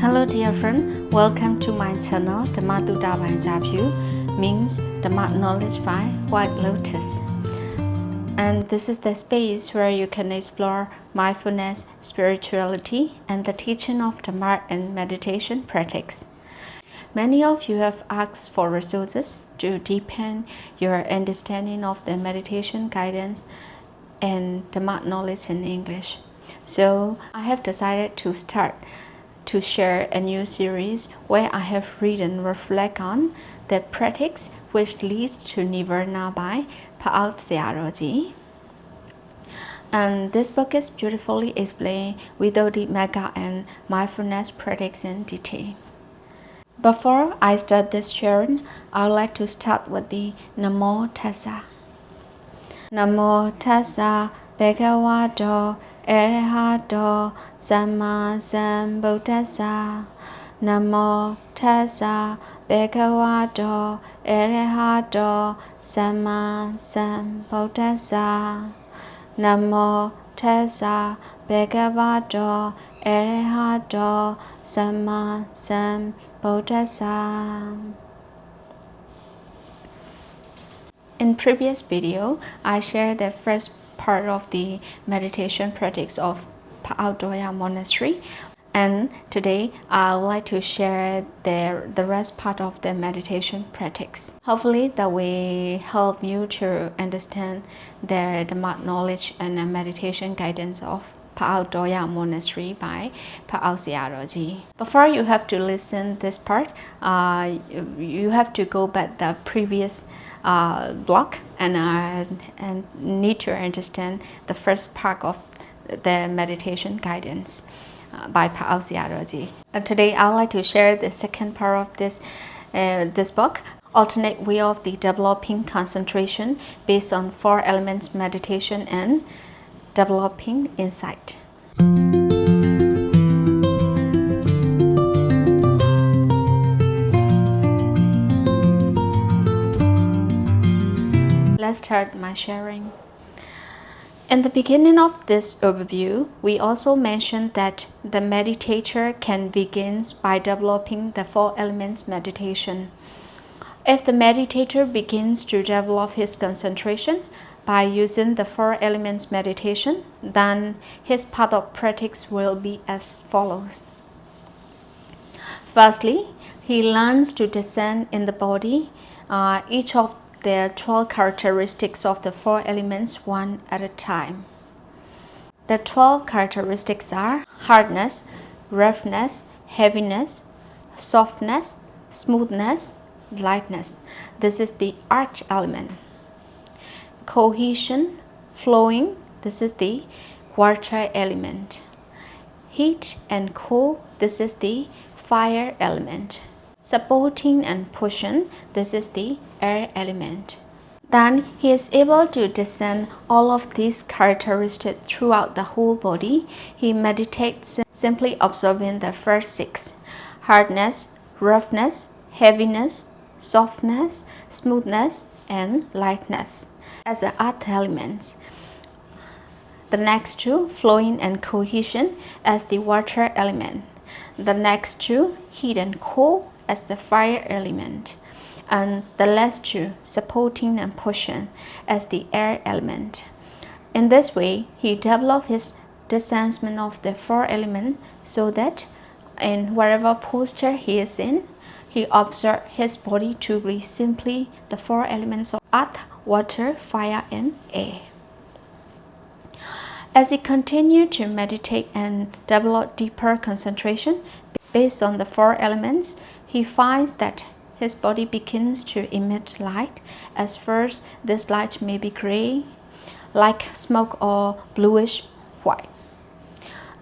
Hello dear friend, welcome to my channel Dhamma Tuta by Japyu, means Dhamma knowledge by White Lotus. And this is the space where you can explore mindfulness, spirituality, and the teaching of Dhamma and meditation practice. Many of you have asked for resources to deepen your understanding of the meditation guidance and Dhamma knowledge in English. So I have decided to start to share a new series where I have read and reflect on the practice which leads to Nibbana by Pa Auk Sayadaw. And this book is beautifully explained with all the metta and mindfulness practice in detail. Before I start this sharing, I would like to start with the Namo Tassa. Namo Tassa Bhagavato Arahato Samma Sambuddhassa. Namo Tassa Bhagavato Arahato Samma Sambuddhassa. Namo Tassa Bhagavato Arahato Samma Sambuddhassa. In previous video, I shared the first part of the meditation practice of Pa Auk Monastery, and today I would like to share the rest part of the meditation practice. Hopefully that will help you to understand the Dhamma knowledge and the meditation guidance of Pa Auk Monastery by Pa Auk Sayadaw. Before you have to listen this part, you have to go back the previous block and need to understand the first part of the meditation guidance by Pa Auk Sayadaw. Today I would like to share the second part of this book, alternate way of the developing concentration based on 4 elements meditation and developing insight. Let's start my sharing. In the beginning of this overview, we also mentioned that the meditator can begin by developing the 4 elements meditation. If the meditator begins to develop his concentration by using the 4 elements meditation, then his path of practice will be as follows. Firstly, he learns to descend in the body, each of the 12 characteristics of the 4 elements one at a time. The 12 characteristics are hardness, roughness, heaviness, softness, smoothness, lightness. This is the earth element. Cohesion, flowing. This is the water element. Heat and cool. This is the fire element. Supporting and pushing, this is the air element. Then he is able to discern all of these characteristics throughout the whole body. He meditates simply observing the first 6: hardness, roughness, heaviness, softness, smoothness, and lightness as the earth elements. The next 2, flowing and cohesion, as the water element. The next 2, heat and cool, as the fire element, and the last 2, supporting and pushing, as the air element. In this way, he developed his discernment of the 4 elements so that in whatever posture he is in, he observes his body to be simply the 4 elements of earth, water, fire, and air. As he continued to meditate and develop deeper concentration based on the 4 elements, he finds that his body begins to emit light. At first, this light may be gray, like smoke, or bluish white.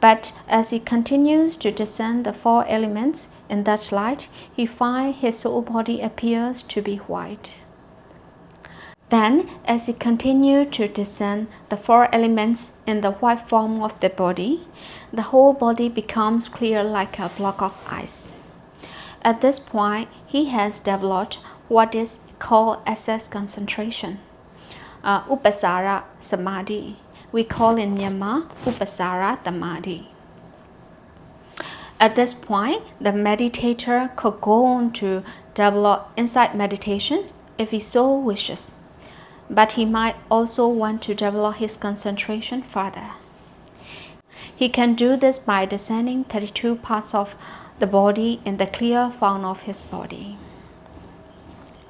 But as he continues to descend the 4 elements in that light, he finds his whole body appears to be white. Then, as he continues to descend the 4 elements in the white form of the body, the whole body becomes clear like a block of ice. At this point, he has developed what is called access concentration, Upasara Samadhi. We call in Myanmar Upasara Samadhi. At this point, the meditator could go on to develop insight meditation if he so wishes, but he might also want to develop his concentration further. He can do this by descending 32 parts of the body in the clear form of his body.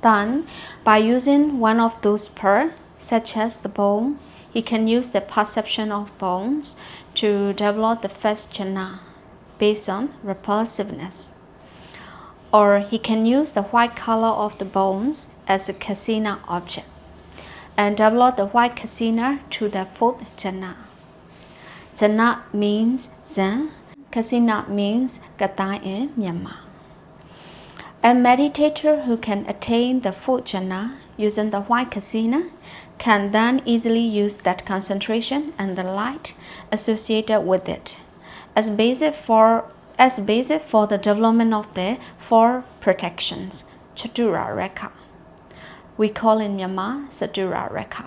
Then, by using one of those parts, such as the bone, he can use the perception of bones to develop the first jhana based on repulsiveness. Or he can use the white color of the bones as a kasina object and develop the white kasina to the fourth jhana. Jhana means Zen, kasina means Katai in Myanmar. A meditator who can attain the fourth jhana using the white kasina can then easily use that concentration and the light associated with it as basis for the development of the four protections, Chatura Rekha. We call in Myanmar Satura Rekha.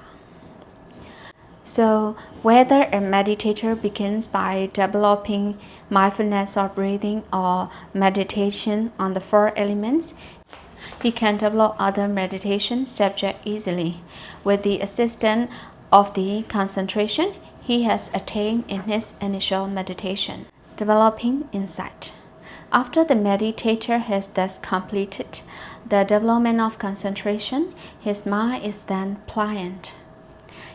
So, whether a meditator begins by developing mindfulness or breathing or meditation on the four elements, he can develop other meditation subjects easily with the assistance of the concentration he has attained in his initial meditation. Developing insight. After the meditator has thus completed the development of concentration, his mind is then pliant,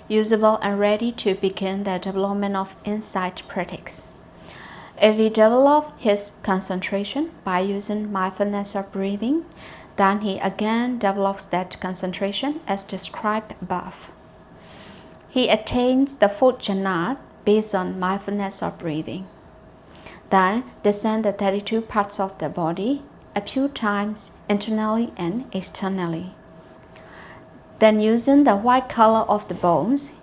usable and ready to begin the development of insight practice. If he develops his concentration by using mindfulness or breathing, then he again develops that concentration as described above. He attains the fourth jhana based on mindfulness or breathing. Then descend the 32 parts of the body a few times internally and externally. Then using the white color of the bones,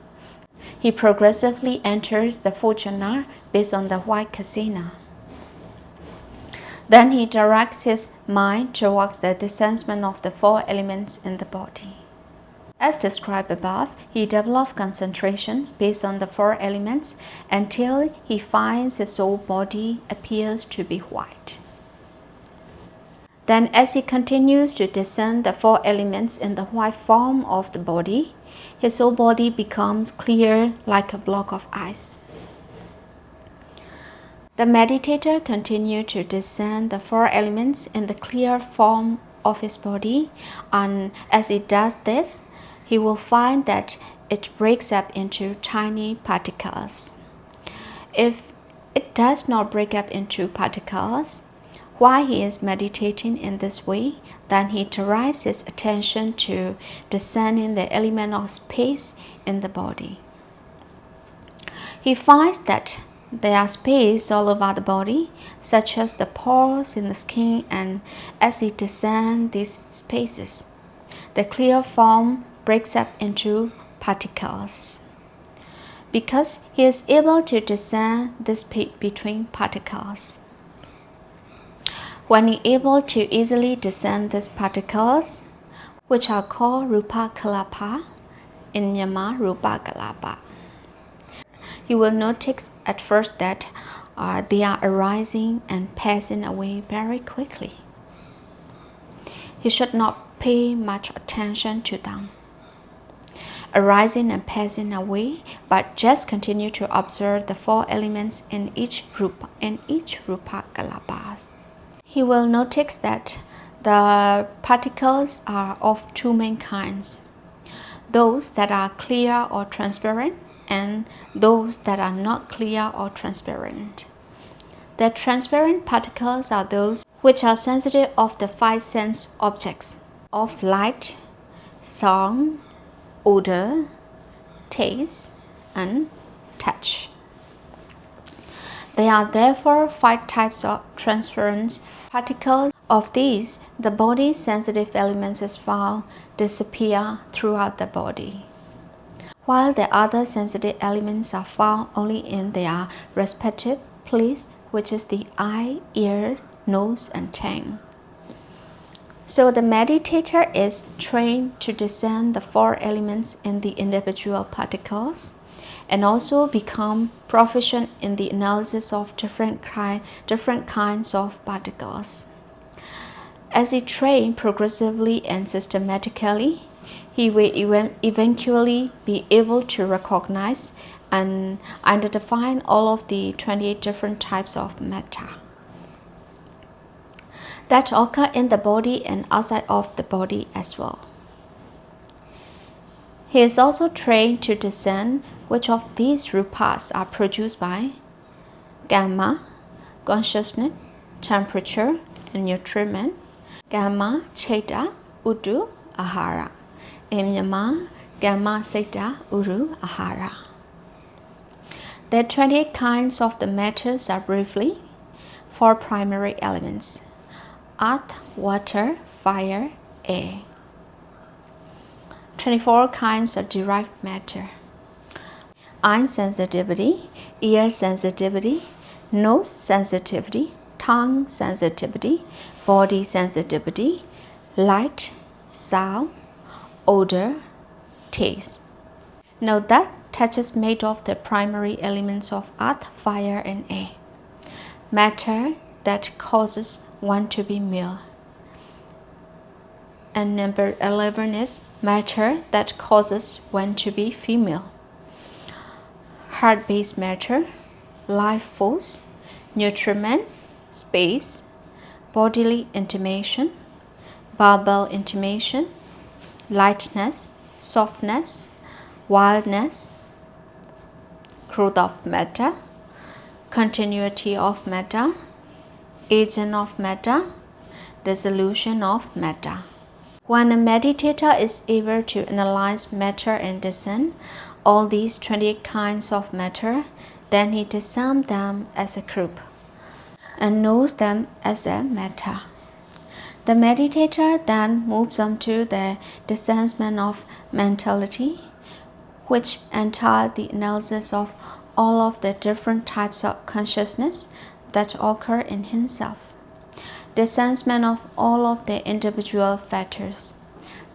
he progressively enters the fourth jhana based on the white kasina. Then he directs his mind towards the descendment of the four elements in the body. As described above, he develops concentrations based on the four elements until he finds his whole body appears to be white. Then as he continues to descend the four elements in the white form of the body, his whole body becomes clear like a block of ice. The meditator continues to descend the four elements in the clear form of his body, and as he does this, he will find that it breaks up into tiny particles. If it does not break up into particles, while he is meditating in this way, then he directs his attention to descending the element of space in the body. He finds that there are space all over the body, such as the pores in the skin, and as he descends these spaces, the clear form breaks up into particles. Because he is able to descend the space between particles. When he is able to easily descend these particles, which are called Rupa Kalapa, in Myanmar Rupa Kalapa, you will notice at first that they are arising and passing away very quickly. He should not pay much attention to them, arising and passing away, but just continue to observe the four elements in each Rupa Kalapa. He will notice that the particles are of two main kinds, those that are clear or transparent and those that are not clear or transparent. The transparent particles are those which are sensitive of the five sense objects of light, sound, odor, taste, and touch. There are therefore 5 types of transparent particles. Of these, the body's sensitive elements as found disappear throughout the body, while the other sensitive elements are found only in their respective place, which is the eye, ear, nose, and tongue. So the meditator is trained to discern the 4 elements in the individual particles, and also become proficient in the analysis of different kinds of particles. As he trained progressively and systematically, he will eventually be able to recognize and identify all of the 28 different types of metta that occur in the body and outside of the body as well. He is also trained to discern which of these rupas are produced by gamma, consciousness, temperature, and nutriment, gamma, cheta, udu, ahara, and yama, gamma, seta, uru, ahara. The 28 kinds of the matters are briefly 4 primary elements: earth, water, fire, air. 24 kinds of derived matter: eye sensitivity, ear sensitivity, nose sensitivity, tongue sensitivity, body sensitivity, light, sound, odor, taste. Note that touch is made of the primary elements of earth, fire, and air. Matter that causes one to be male. And number 11 is matter that causes one to be female. Heart-based matter, life force, nutriment, space, bodily intimation, barbell intimation, lightness, softness, wildness, growth of matter, continuity of matter, agent of matter, dissolution of matter. When a meditator is able to analyze matter and discern all these 28 kinds of matter, then he discerns them as a group and knows them as a matter. The meditator then moves on to the discernment of mentality, which entails the analysis of all of the different types of consciousness that occur in himself. Discernment of all of the individual factors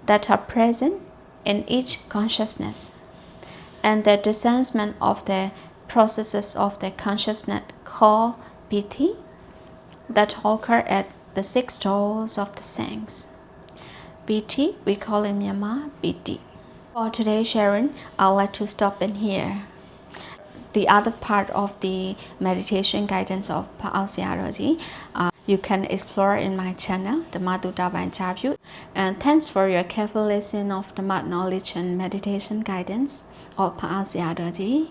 that are present in each consciousness, and the discernment of the processes of the consciousness called piti that occur at the 6 doors of the sense. Piti, we call in Myanmar piti. For today's sharing, I'd like to stop in here. The other part of the meditation guidance of Pa Auk Sayadaw you can explore in my channel, Dhamma. And thanks for your careful listening of Dhamma knowledge and meditation guidance of Pa Auk Sayadaw.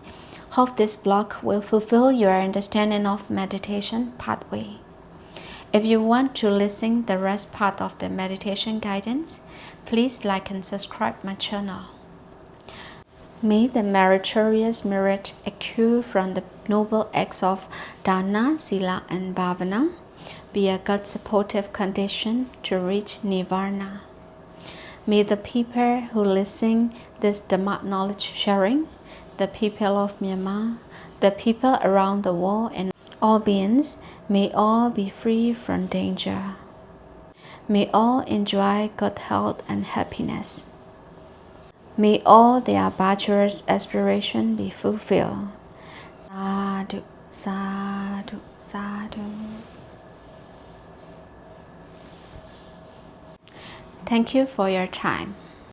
Hope this blog will fulfill your understanding of meditation pathway. If you want to listen the rest part of the meditation guidance, please like and subscribe my channel. May the meritorious merit accrue from the noble acts of dana, sila, and bhavana be a God-supportive condition to reach Nibbana. May the people who listen this Dhamma knowledge sharing, the people of Myanmar, the people around the world, and all beings, may all be free from danger. May all enjoy good health and happiness. May all their virtuous aspirations be fulfilled. Sadhu, sadhu, sadhu. Thank you for your time.